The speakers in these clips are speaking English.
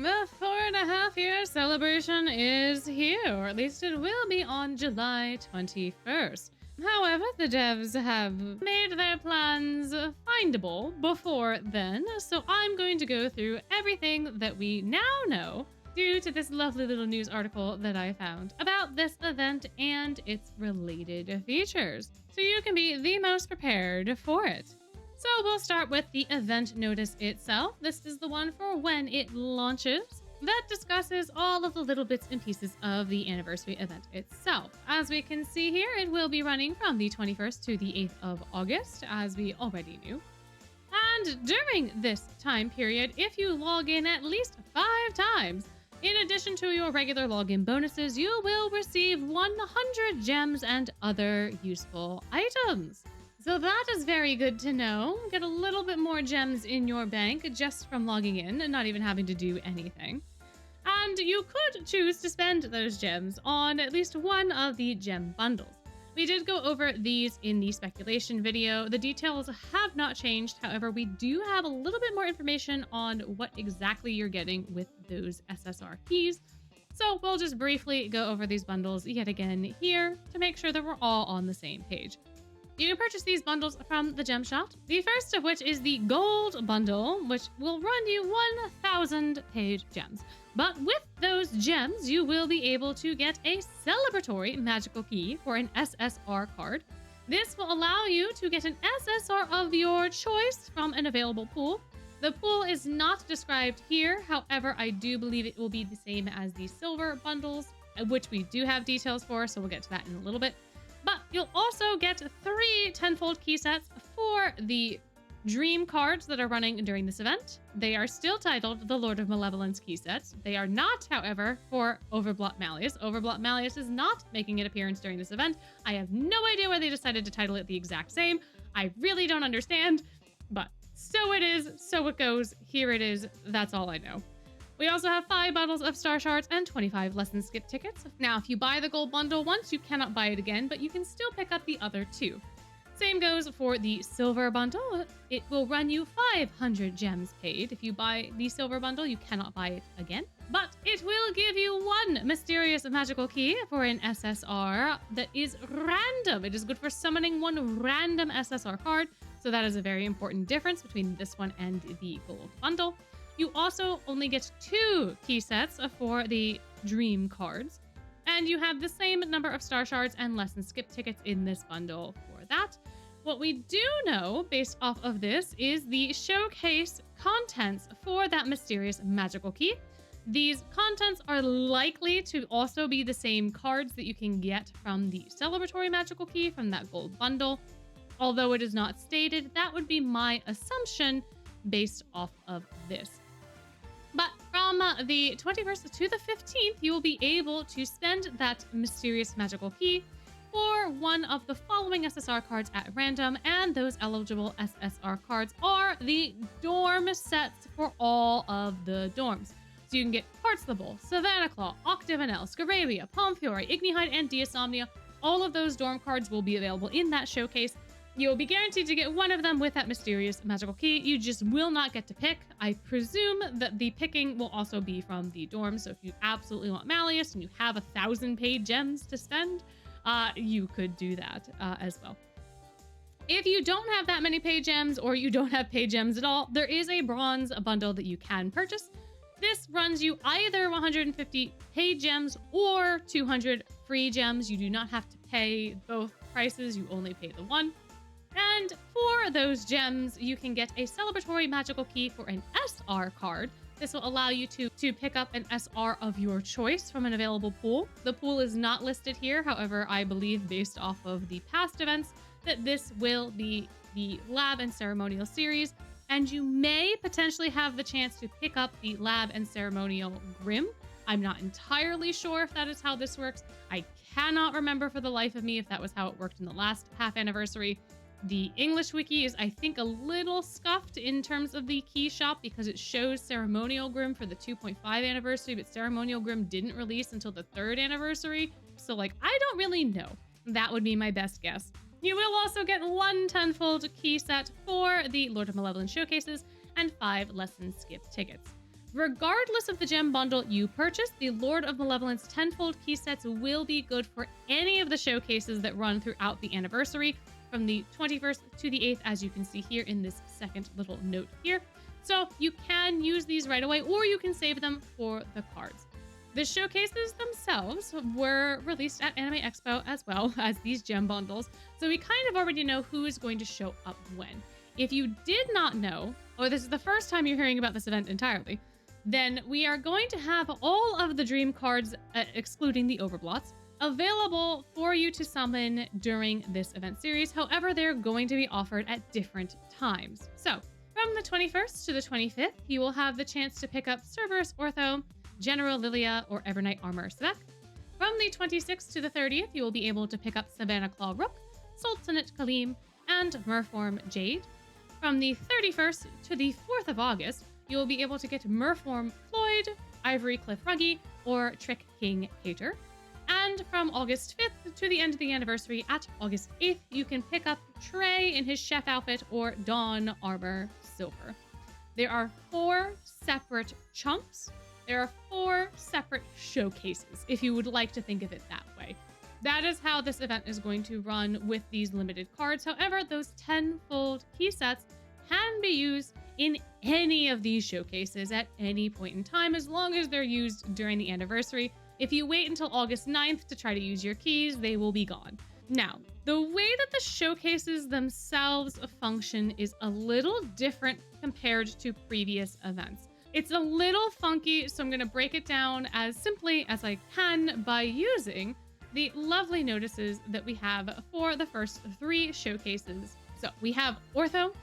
The 4.5-year celebration is here, or at least it will be on July 21st. However, the devs have made their plans findable before then, so I'm going to go through everything that we now know due to this lovely little news article that I found about this event and its related features, so you can be the most prepared for it. So we'll start with the event notice itself. This is the one for when it launches that discusses all of the little bits and pieces of the anniversary event itself. As we can see here, it will be running from the 21st to the 8th of August, as we already knew. And during this time period, if you log in at least 5 times, in addition to your regular login bonuses, you will receive 100 gems and other useful items. So that is very good to know. Get a little bit more gems in your bank just from logging in and not even having to do anything. And you could choose to spend those gems on at least one of the gem bundles. We did go over these in the speculation video. The details have not changed. However, we do have a little bit more information on what exactly you're getting with those SSR keys. So we'll just briefly go over these bundles yet again here to make sure that we're all on the same page. You can purchase these bundles from the gem shop. The first of which is the gold bundle, which will run you 1,000 paid gems. But with those gems, you will be able to get a celebratory magical key for an SSR card. This will allow you to get an SSR of your choice from an available pool. The pool is not described here. However, I do believe it will be the same as the silver bundles, which we do have details for, so we'll get to that in a little bit. But you'll also get 3 tenfold key sets for the dream cards that are running during this event. They are still titled the Lord of Malevolence key sets. They are not, however, for Overblot Malleus. Overblot Malleus is not making an appearance during this event. I have no idea why they decided to title it the exact same. I really don't understand, but so it is, so it goes. Here it is. That's all I know. We also have 5 bottles of star shards and 25 lesson skip tickets. Now, if you buy the gold bundle once, you cannot buy it again, but you can still pick up the other 2. Same goes for the silver bundle. It will run you 500 gems paid. If you buy the silver bundle, you cannot buy it again. But it will give you 1 mysterious magical key for an SSR that is random. It is good for summoning 1 random SSR card. So that is a very important difference between this one and the gold bundle. You also only get 2 key sets for the dream cards. And you have the same number of star shards and lesson skip tickets in this bundle for that. What we do know based off of this is the showcase contents for that mysterious magical key. These contents are likely to also be the same cards that you can get from the celebratory magical key from that gold bundle. Although it is not stated, that would be my assumption based off of this. But from the 21st to the 15th, you will be able to spend that mysterious magical key for one of the following SSR cards at random, and those eligible SSR cards are the dorm sets for all of the dorms. So you can get Partsable, Savannah Claw, Octavanel, Scarabia, Pomfury, Ignihide, and Diasomnia. All of those dorm cards will be available in that showcase. You'll be guaranteed to get one of them with that mysterious magical key. You just will not get to pick. I presume that the picking will also be from the dorm. So if you absolutely want Malleus and you have 1,000 paid gems to spend, you could do that as well. If you don't have that many paid gems or you don't have paid gems at all, there is a bronze bundle that you can purchase. This runs you either 150 paid gems or 200 free gems. You do not have to pay both prices. You only pay the one. And for those gems, you can get a celebratory magical key for an SR card. This will allow you to pick up an SR of your choice from an available pool. The pool is not listed here. However, I believe based off of the past events that this will be the lab and ceremonial series. And you may potentially have the chance to pick up the lab and ceremonial Grim. I'm not entirely sure if that is how this works. I cannot remember for the life of me if that was how it worked in the last half anniversary. The English wiki is, I think, a little scuffed in terms of the key shop because it shows Ceremonial Grim for the 2.5 anniversary, but Ceremonial Grim didn't release until the 3rd anniversary. So, I don't really know. That would be my best guess. You will also get 1 tenfold key set for the Lord of Malevolence showcases and 5 lesson skip tickets. Regardless of the gem bundle you purchase, the Lord of Malevolence tenfold key sets will be good for any of the showcases that run throughout the anniversary from the 21st to the 8th, as you can see here in this second little note here. So you can use these right away, or you can save them for the cards. The showcases themselves were released at Anime Expo as well as these gem bundles, so we kind of already know who is going to show up when. If you did not know, or this is the first time you're hearing about this event entirely, then we are going to have all of the dream cards, excluding the overblots, available for you to summon during this event series. However, they're going to be offered at different times. So from the 21st to the 25th, you will have the chance to pick up Cerberus Ortho, General Lilia, or Evernight Armor Sebek. From the 26th to the 30th, you will be able to pick up Savannah Claw Rook, Sultanate Kalim, and Merform Jade. From the 31st to the 4th of August, you will be able to get Merform Floyd, Ivory Cliff Ruggy, or Trick King Hater. And from August 5th to the end of the anniversary at August 8th, you can pick up Trey in his chef outfit or Dawn Armor Silver. There are 4 separate chunks. There are 4 separate showcases, if you would like to think of it that way. That is how this event is going to run with these limited cards. However, those tenfold key sets can be used in any of these showcases at any point in time, as long as they're used during the anniversary. If you wait until August 9th to try to use your keys, they will be gone. Now, the way that the showcases themselves function is a little different compared to previous events. It's a little funky, so I'm going to break it down as simply as I can by using the lovely notices that we have for the first 3 showcases. So we have Ortho,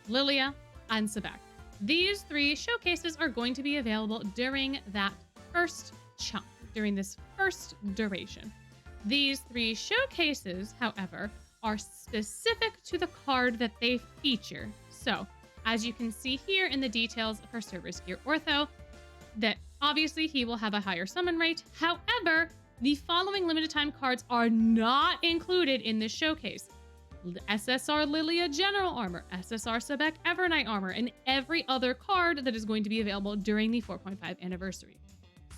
Lilia, and Sebek. These 3 showcases are going to be available during that first chunk, during this first duration. These 3 showcases, however, are specific to the card that they feature. So, as you can see here in the details for Cerberus Gear Ortho, that obviously he will have a higher summon rate. However, the following limited time cards are not included in this showcase: SSR Lilia General Armor, SSR Sebek Evernight Armor, and every other card that is going to be available during the 4.5 anniversary.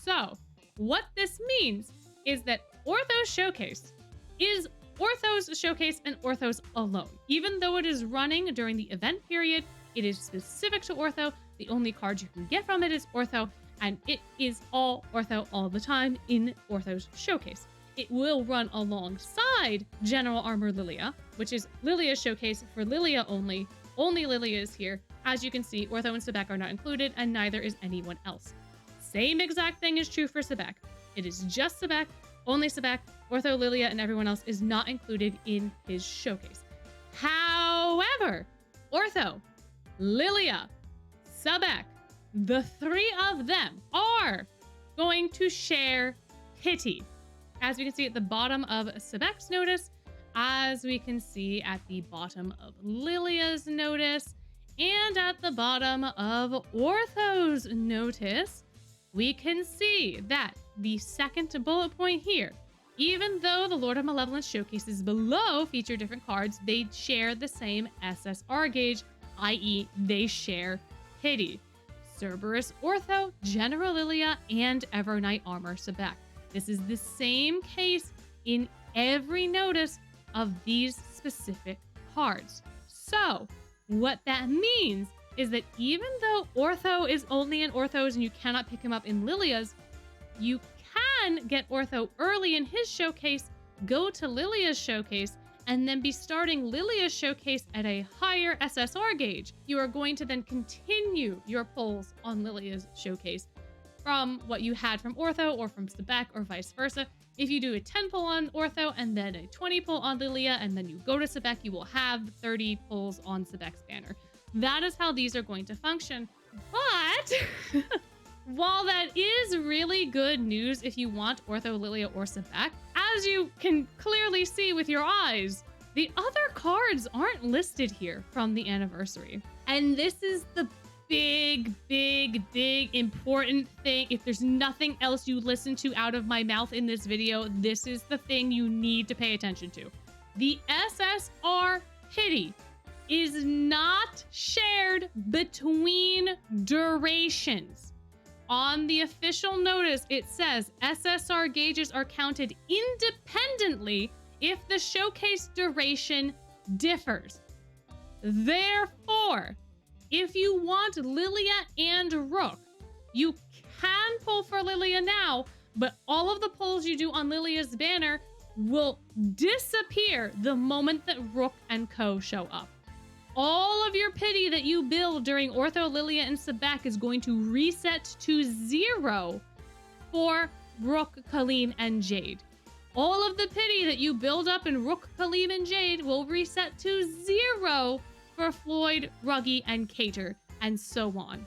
So, what this means is that Ortho's showcase is Ortho's showcase and Ortho's alone. Even though it is running during the event period, it is specific to Ortho. The only card you can get from it is Ortho, and it is all Ortho all the time in Ortho's showcase. It will run alongside General Armor Lilia, which is Lilia's showcase for Lilia only. Only Lilia is here. As you can see, Ortho and Sebek are not included, and neither is anyone else. Same exact thing is true for Sebek. It is just Sebek, only Sebek. Ortho, Lilia, and everyone else is not included in his showcase. However, Ortho, Lilia, Sebek, the 3 of them are going to share pity. As we can see at the bottom of Sebek's notice, as we can see at the bottom of Lilia's notice, and at the bottom of Ortho's notice, we can see that the second bullet point here, even though the Lord of Malevolence showcases below feature different cards, they share the same SSR gauge, i.e. they share pity. Cerberus Ortho, General Lilia, and Evernight Armor Sebek. This is the same case in every notice of these specific cards. So, what that means is that even though Ortho is only in Ortho's and you cannot pick him up in Lilia's, you can get Ortho early in his showcase, go to Lilia's showcase, and then be starting Lilia's showcase at a higher SSR gauge. You are going to then continue your pulls on Lilia's showcase from what you had from Ortho or from Sebek or vice versa. If you do a 10 pull on Ortho and then a 20 pull on Lilia and then you go to Sebek, you will have 30 pulls on Sebek's banner. That is how these are going to function. But while that is really good news if you want Ortho, Lilia, or Sebek, as you can clearly see with your eyes, the other cards aren't listed here from the anniversary. And this is the big important thing. If there's nothing else you listen to out of my mouth in this video, this is the thing you need to pay attention to. The SSR pity is not shared between durations. On the official notice, it says SSR gauges are counted independently if the showcase duration differs. Therefore, if you want Lilia and Rook, you can pull for Lilia now, but all of the pulls you do on Lilia's banner will disappear the moment that Rook and Co show up. All of your pity that you build during Ortho, Lilia, and Sebek is going to reset to 0 for Rook, Kaleem, and Jade. All of the pity that you build up in Rook, Kaleem, and Jade will reset to 0 for Floyd, Ruggy, and Cater, and so on.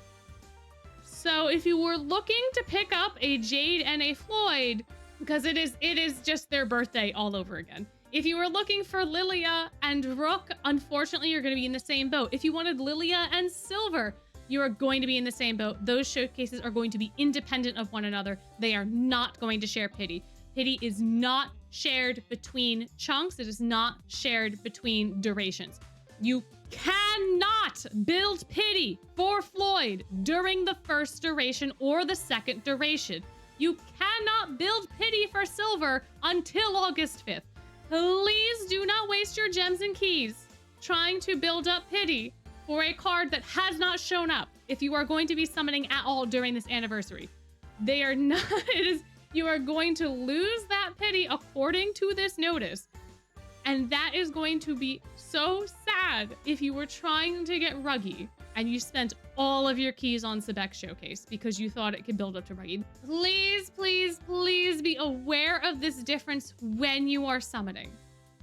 So if you were looking to pick up a Jade and a Floyd, because it is just their birthday all over again. If you were looking for Lilia and Rook, unfortunately, you're going to be in the same boat. If you wanted Lilia and Silver, you are going to be in the same boat. Those showcases are going to be independent of one another. They are not going to share pity. Pity is not shared between chunks. It is not shared between durations. You cannot build pity for Floyd during the first duration or the second duration. You cannot build pity for Silver until August 5th. Please do not waste your gems and keys trying to build up pity for a card that has not shown up if you are going to be summoning at all during this anniversary. They are not, you are going to lose that pity according to this notice. And that is going to be so sad if you were trying to get Ruggy and you spent all of your keys on Sebek Showcase because you thought it could build up to Ruggy. Please, please, please be aware of this difference when you are summoning.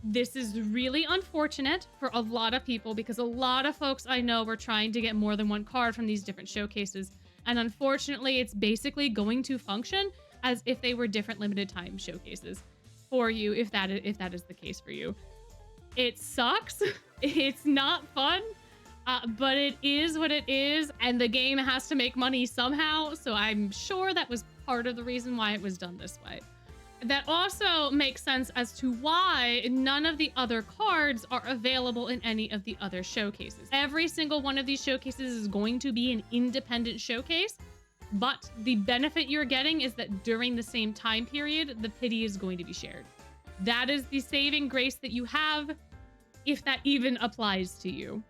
This is really unfortunate for a lot of people because a lot of folks I know were trying to get more than one card from these different showcases. And unfortunately, it's basically going to function as if they were different limited time showcases for you, if that is the case for you. It sucks. It's not fun, but it is what it is, and the game has to make money somehow, so I'm sure that was part of the reason why it was done this way. That also makes sense as to why none of the other cards are available in any of the other showcases. Every single one of these showcases is going to be an independent showcase, but the benefit you're getting is that during the same time period, the pity is going to be shared. That is the saving grace that you have, if that even applies to you.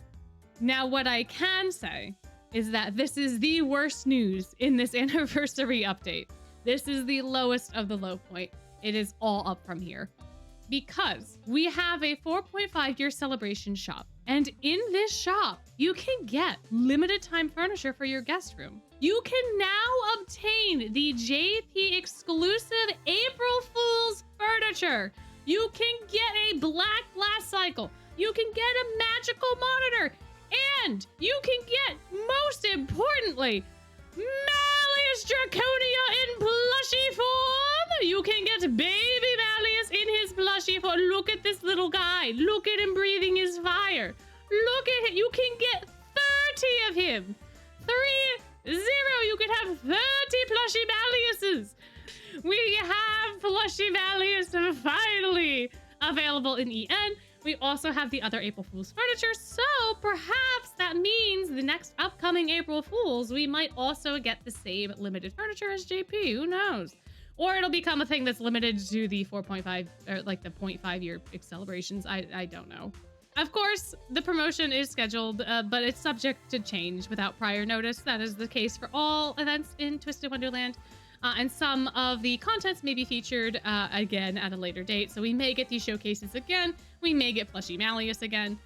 Now, what I can say is that this is the worst news in this anniversary update. This is the lowest of the low point. It is all up from here. Because we have a 4.5-year celebration shop. And in this shop, you can get limited time furniture for your guest room. You can now obtain the JP exclusive April Fool's furniture. You can get a black glass cycle. You can get a magical monitor. And you can get, most importantly, Malleus Draconia in plushie form. You can get baby Malleus in his plushie form. Look at this little guy. Look at him breathing his fire. Look at it. You can get 30 of him. 30. You could have 30 plushie Malliuses. We have plushie Malleus finally available in EN. We also have the other April Fool's furniture, so perhaps that means the next upcoming April Fools, we might also get the same limited furniture as JP. Who knows? Or it'll become a thing that's limited to the 4.5 or like the 0.5 year celebrations. I don't know. Of course, the promotion is scheduled, but it's subject to change without prior notice. That is the case for all events in Twisted Wonderland. And some of the contents may be featured again at a later date. So we may get these showcases again. We may get plushie Malleus again.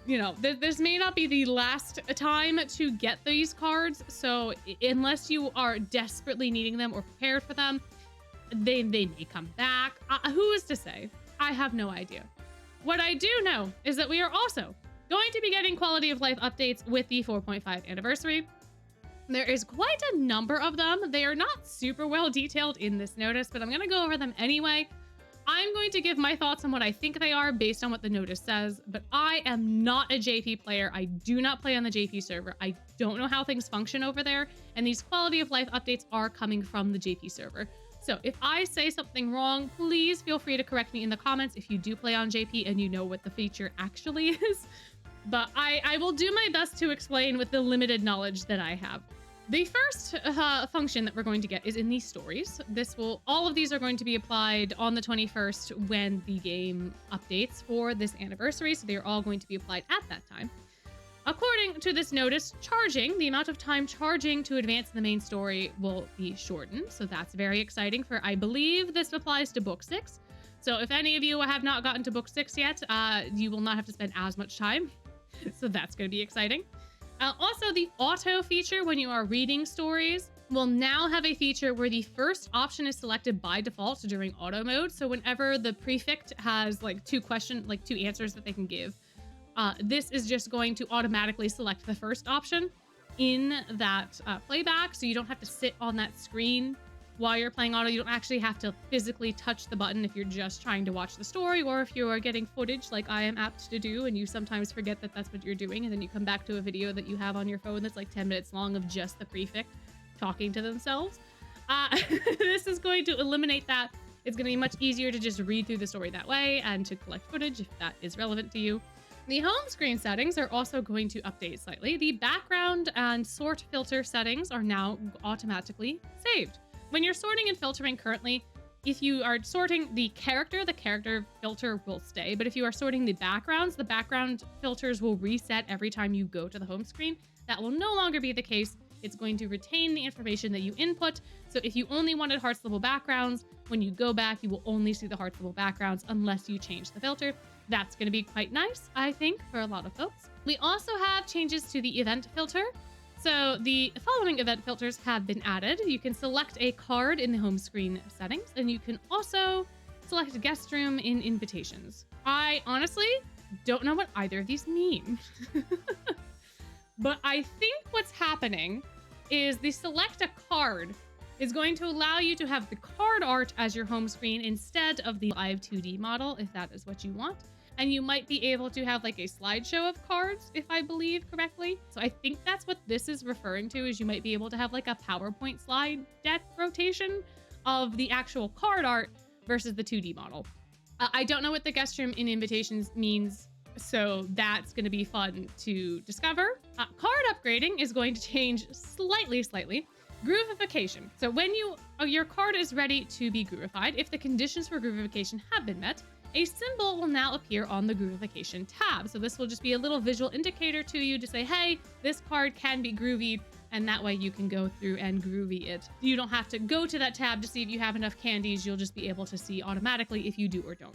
You know, this may not be the last time to get these cards. So unless you are desperately needing them or prepared for them, they may come back. Who is to say? I have no idea. What I do know is that we are also going to be getting quality of life updates with the 4.5 anniversary. There is quite a number of them. They are not super well detailed in this notice, but I'm going to go over them anyway. I'm going to give my thoughts on what I think they are based on what the notice says, but I am not a JP player. I do not play on the JP server. I don't know how things function over there, and these quality of life updates are coming from the JP server. So if I say something wrong, please feel free to correct me in the comments if you do play on JP and you know what the feature actually is. But I will do my best to explain with the limited knowledge that I have. The first function that we're going to get is in these stories. All of these are going to be applied on the 21st when the game updates for this anniversary. So they're all going to be applied at that time. According to this notice, the amount of time charging to advance the main story will be shortened. So that's very exciting I believe this applies to book 6. So if any of you have not gotten to book 6 yet, you will not have to spend as much time. So that's going to be exciting. Also, the auto feature when you are reading stories will now have a feature where the first option is selected by default during auto mode. So whenever the prefect has like two answers that they can give, this is just going to automatically select the first option in that playback. So you don't have to sit on that screen while you're playing auto. You don't actually have to physically touch the button if you're just trying to watch the story, or if you are getting footage like I am apt to do and you sometimes forget that that's what you're doing, and then you come back to a video that you have on your phone that's like 10 minutes long of just the prefect talking to themselves. This is going to eliminate that. It's going to be much easier to just read through the story that way and to collect footage if that is relevant to you. The home screen settings are also going to update slightly. The background and sort filter settings are now automatically saved. When you're sorting and filtering currently, if you are sorting the character filter will stay. But if you are sorting the backgrounds, the background filters will reset every time you go to the home screen. That will no longer be the case. It's going to retain the information that you input. So if you only wanted hearts level backgrounds, when you go back, you will only see the hearts level backgrounds unless you change the filter. That's going to be quite nice, I think, for a lot of folks. We also have changes to the event filter. So the following event filters have been added. You can select a card in the home screen settings, and you can also select guest room in invitations. I honestly don't know what either of these mean. But I think what's happening is the select a card is going to allow you to have the card art as your home screen instead of the live 2D model, if that is what you want. And you might be able to have like a slideshow of cards, if I believe correctly. So I think that's what this is referring to, is you might be able to have like a PowerPoint slide deck rotation of the actual card art versus the 2D model. I don't know what the guest room in invitations means, so that's going to be fun to discover. Card upgrading is going to change slightly. Groovification. So when your card is ready to be groovified, if the conditions for groovification have been met, a symbol will now appear on the groovification tab. So this will just be a little visual indicator to you to say, hey, this card can be groovied, and that way you can go through and groovy it. You don't have to go to that tab to see if you have enough candies. You'll just be able to see automatically if you do or don't.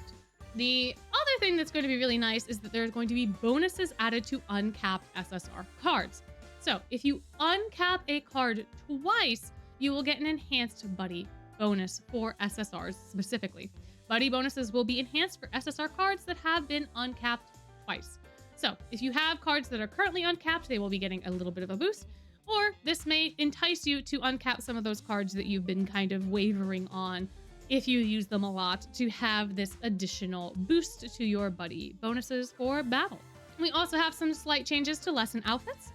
The other thing that's going to be really nice is that there's going to be bonuses added to uncapped SSR cards. So if you uncap a card twice, you will get an enhanced buddy bonus for SSRs specifically. Buddy bonuses will be enhanced for SSR cards that have been uncapped twice. So if you have cards that are currently uncapped, they will be getting a little bit of a boost, or this may entice you to uncap some of those cards that you've been kind of wavering on if you use them a lot, to have this additional boost to your buddy bonuses for battle. We also have some slight changes to lesson outfits.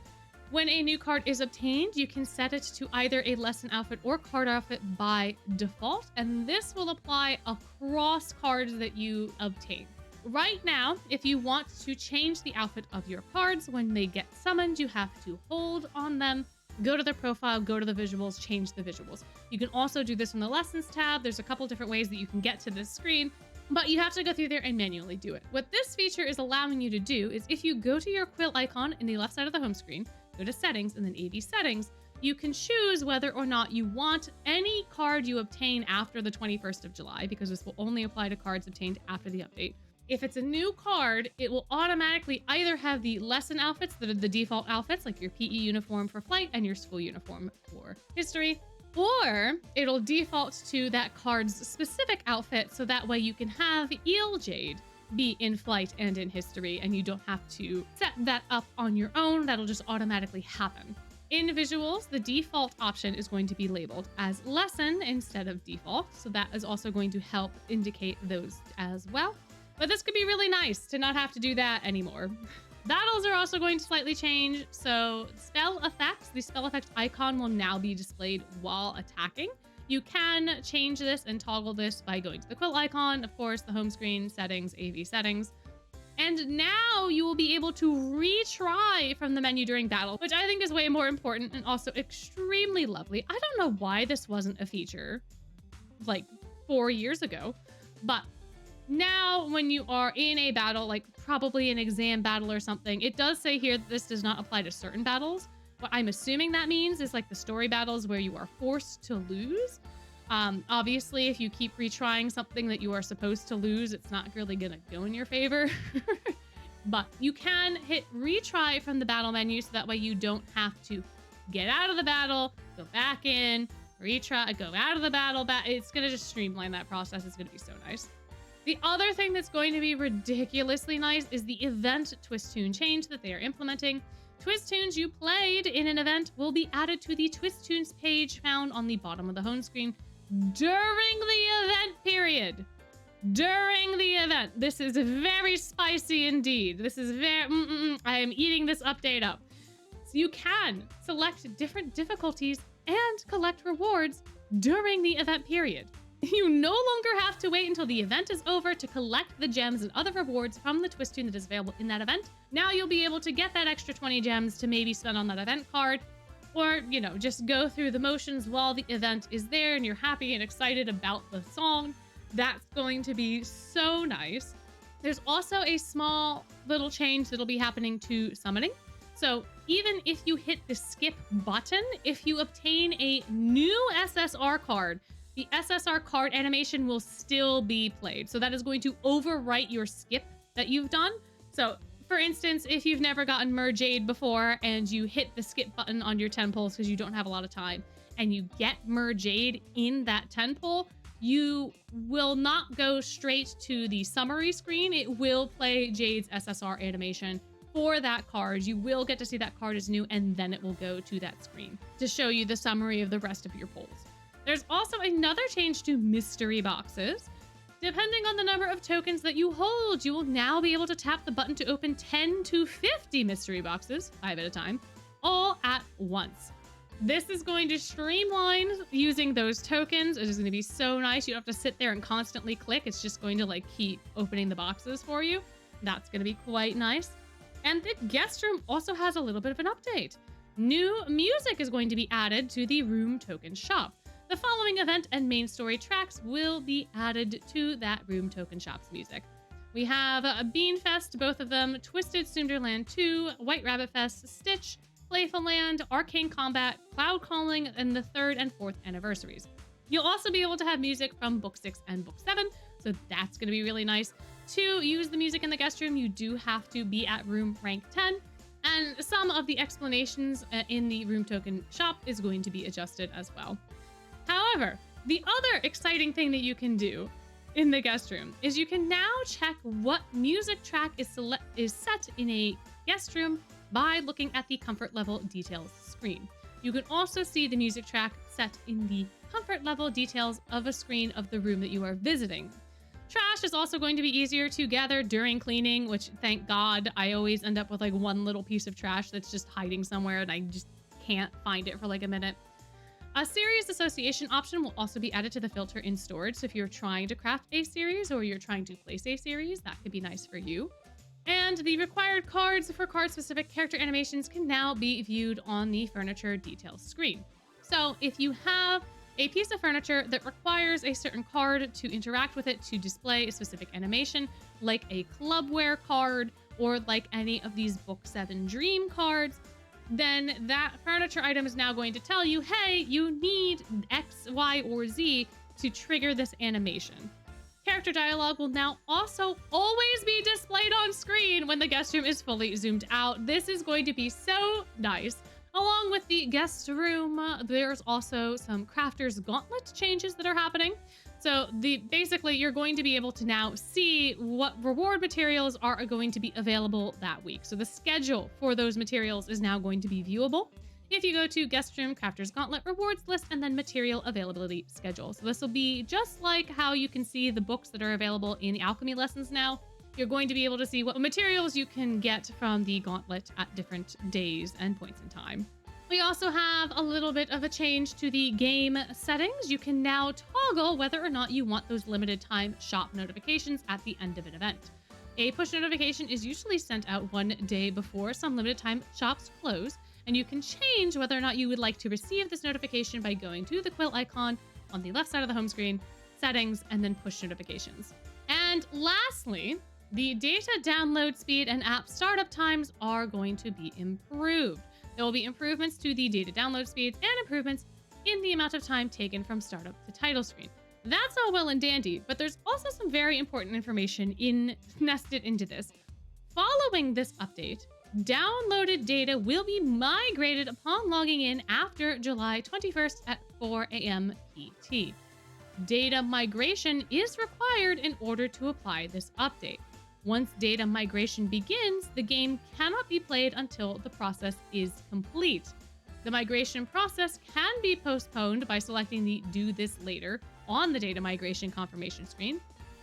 When a new card is obtained, you can set it to either a lesson outfit or card outfit by default, and this will apply across cards that you obtain. Right now, if you want to change the outfit of your cards when they get summoned, you have to hold on them, go to the profile, go to the visuals, change the visuals. You can also do this from the lessons tab. There's a couple different ways that you can get to this screen, but you have to go through there and manually do it. What this feature is allowing you to do is if you go to your QoL icon in the left side of the home screen, go to settings and then AV settings, you can choose whether or not you want any card you obtain after the 21st of July, because this will only apply to cards obtained after the update. If it's a new card, it will automatically either have the lesson outfits that are the default outfits, like your PE uniform for flight and your school uniform for history, or it'll default to that card's specific outfit, so that way you can have Eel Jade be in flight and in history, and you don't have to set that up on your own. That'll just automatically happen. In visuals, the default option is going to be labeled as lesson instead of default, so that is also going to help indicate those as well. But this could be really nice to not have to do that anymore. Battles are also going to slightly change. So spell effects, the spell effect icon will now be displayed while attacking. You can change this and toggle this by going to the QoL icon, of course, the home screen, settings, AV settings. And now you will be able to retry from the menu during battle, which I think is way more important and also extremely lovely. I don't know why this wasn't a feature like 4 years ago, but now when you are in a battle, like probably an exam battle or something, it does say here that this does not apply to certain battles. What I'm assuming that means is like the story battles where you are forced to lose. Obviously, if you keep retrying something that you are supposed to lose, it's not really gonna go in your favor. But you can hit retry from the battle menu, so that way you don't have to get out of the battle, go back in, retry, go out of the battle. It's gonna just streamline that process. It's gonna be so nice. The other thing that's going to be ridiculously nice is the event Twistune change that they are implementing. Twistunes you played in an event will be added to the Twistunes page found on the bottom of the home screen during the event period. During the event. This is very spicy indeed. This is very... I am eating this update up. So you can select different difficulties and collect rewards during the event period. You no longer have to wait until the event is over to collect the gems and other rewards from the Twistune that is available in that event. Now you'll be able to get that extra 20 gems to maybe spend on that event card, or, you know, just go through the motions while the event is there and you're happy and excited about the song. That's going to be so nice. There's also a small little change that'll be happening to summoning. So even if you hit the skip button, if you obtain a new SSR card, the SSR card animation will still be played. So that is going to overwrite your skip that you've done. So for instance, if you've never gotten Merjade before and you hit the skip button on your 10 pulls because you don't have a lot of time and you get Merjade in that 10 pull, you will not go straight to the summary screen. It will play Jade's SSR animation for that card. You will get to see that card is new, and then it will go to that screen to show you the summary of the rest of your pulls. There's also another change to mystery boxes. Depending on the number of tokens that you hold, you will now be able to tap the button to open 10 to 50 mystery boxes, 5 at a time, all at once. This is going to streamline using those tokens. It is going to be so nice. You don't have to sit there and constantly click. It's just going to like keep opening the boxes for you. That's going to be quite nice. And the guest room also has a little bit of an update. New music is going to be added to the room token shop. The following event and main story tracks will be added to that room token shop's music. We have Bean Fest, both of them, Twisted Sunderland 2, White Rabbit Fest, Stitch, Playful Land, Arcane Combat, Cloud Calling, and the 3rd and 4th anniversaries. You'll also be able to have music from Book 6 and Book 7, so that's going to be really nice. To use the music in the guest room, you do have to be at room rank 10, and some of the explanations in the room token shop is going to be adjusted as well. However, the other exciting thing that you can do in the guest room is you can now check what music track is set in a guest room by looking at the comfort level details screen. You can also see the music track set in the comfort level details of a screen of the room that you are visiting. Trash is also going to be easier to gather during cleaning, which, thank God, I always end up with like one little piece of trash that's just hiding somewhere and I just can't find it for like a minute. A series association option will also be added to the filter in storage. So if you're trying to craft a series or you're trying to place a series, that could be nice for you. And the required cards for card-specific character animations can now be viewed on the furniture details screen. So if you have a piece of furniture that requires a certain card to interact with it to display a specific animation, like a clubware card or like any of these Book 7 Dream cards, then that furniture item is now going to tell you, hey, you need X, Y, or Z to trigger this animation. Character dialogue will now also always be displayed on screen when the guest room is fully zoomed out. This is going to be so nice. Along with the guest room, there's also some Crafter's Gauntlet changes that are happening. So basically, you're going to be able to now see what reward materials are going to be available that week. So the schedule for those materials is now going to be viewable if you go to Guest Room, Crafter's Gauntlet, Rewards List, and then Material Availability Schedule. So this will be just like how you can see the books that are available in the alchemy lessons now. You're going to be able to see what materials you can get from the Gauntlet at different days and points in time. We also have a little bit of a change to the game settings. You can now toggle whether or not you want those limited time shop notifications at the end of an event. A push notification is usually sent out 1 day before some limited time shops close, and you can change whether or not you would like to receive this notification by going to the QoL icon on the left side of the home screen, settings, and then push notifications. And lastly, the data download speed and app startup times are going to be improved. There will be improvements to the data download speeds and improvements in the amount of time taken from startup to title screen. That's all well and dandy, but there's also some very important information nested into this. Following this update, downloaded data will be migrated upon logging in after July 21st at 4 a.m. PT. Data migration is required in order to apply this update. Once data migration begins, the game cannot be played until the process is complete. The migration process can be postponed by selecting the Do This Later on the data migration confirmation screen.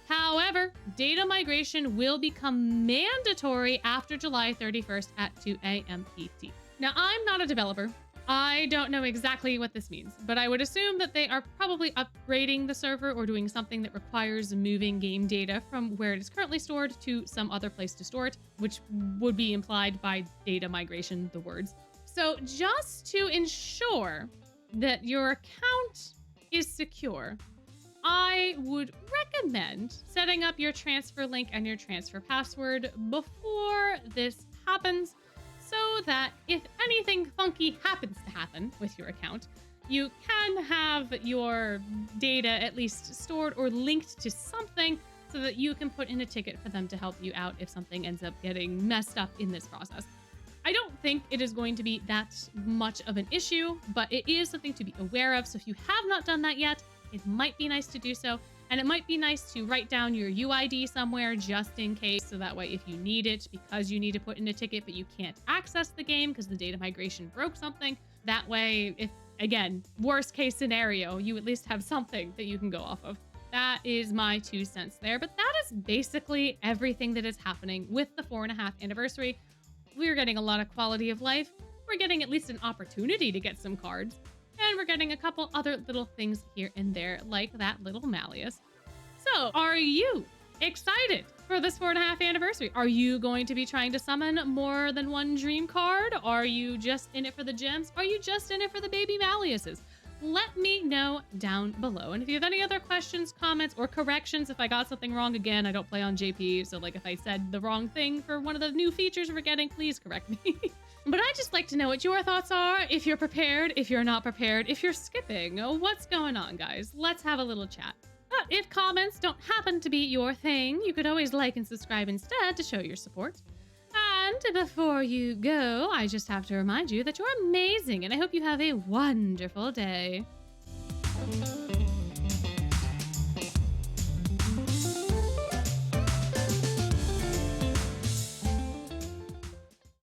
However, data migration will become mandatory after July 31st at 2 a.m. PT. Now, I'm not a developer. I don't know exactly what this means, but I would assume that they are probably upgrading the server or doing something that requires moving game data from where it is currently stored to some other place to store it, which would be implied by data migration, the words. So just to ensure that your account is secure, I would recommend setting up your transfer link and your transfer password before this happens, so that if anything funky happens to happen with your account, you can have your data at least stored or linked to something so that you can put in a ticket for them to help you out if something ends up getting messed up in this process. I don't think it is going to be that much of an issue, but it is something to be aware of. So if you have not done that yet, it might be nice to do so. And it might be nice to write down your UID somewhere just in case. So that way, if you need it because you need to put in a ticket, but you can't access the game because the data migration broke something, that way, if, again, worst case scenario, you at least have something that you can go off of. That is my 2 cents there. But that is basically everything that is happening with the 4.5 anniversary. We're getting a lot of quality of life. We're getting at least an opportunity to get some cards. And we're getting a couple other little things here and there, like that little Malleus. So, are you excited for this 4.5 anniversary? Are you going to be trying to summon more than one dream card? Are you just in it for the gems? Are you just in it for the baby Malleuses? Let me know down below. And if you have any other questions, comments, or corrections, if I got something wrong, again, I don't play on JP, so like if I said the wrong thing for one of the new features we're getting, please correct me. But I'd just like to know what your thoughts are, if you're prepared, if you're not prepared, if you're skipping, what's going on, guys? Let's have a little chat. But if comments don't happen to be your thing, you could always like and subscribe instead to show your support. And before you go, I just have to remind you that you're amazing, and I hope you have a wonderful day.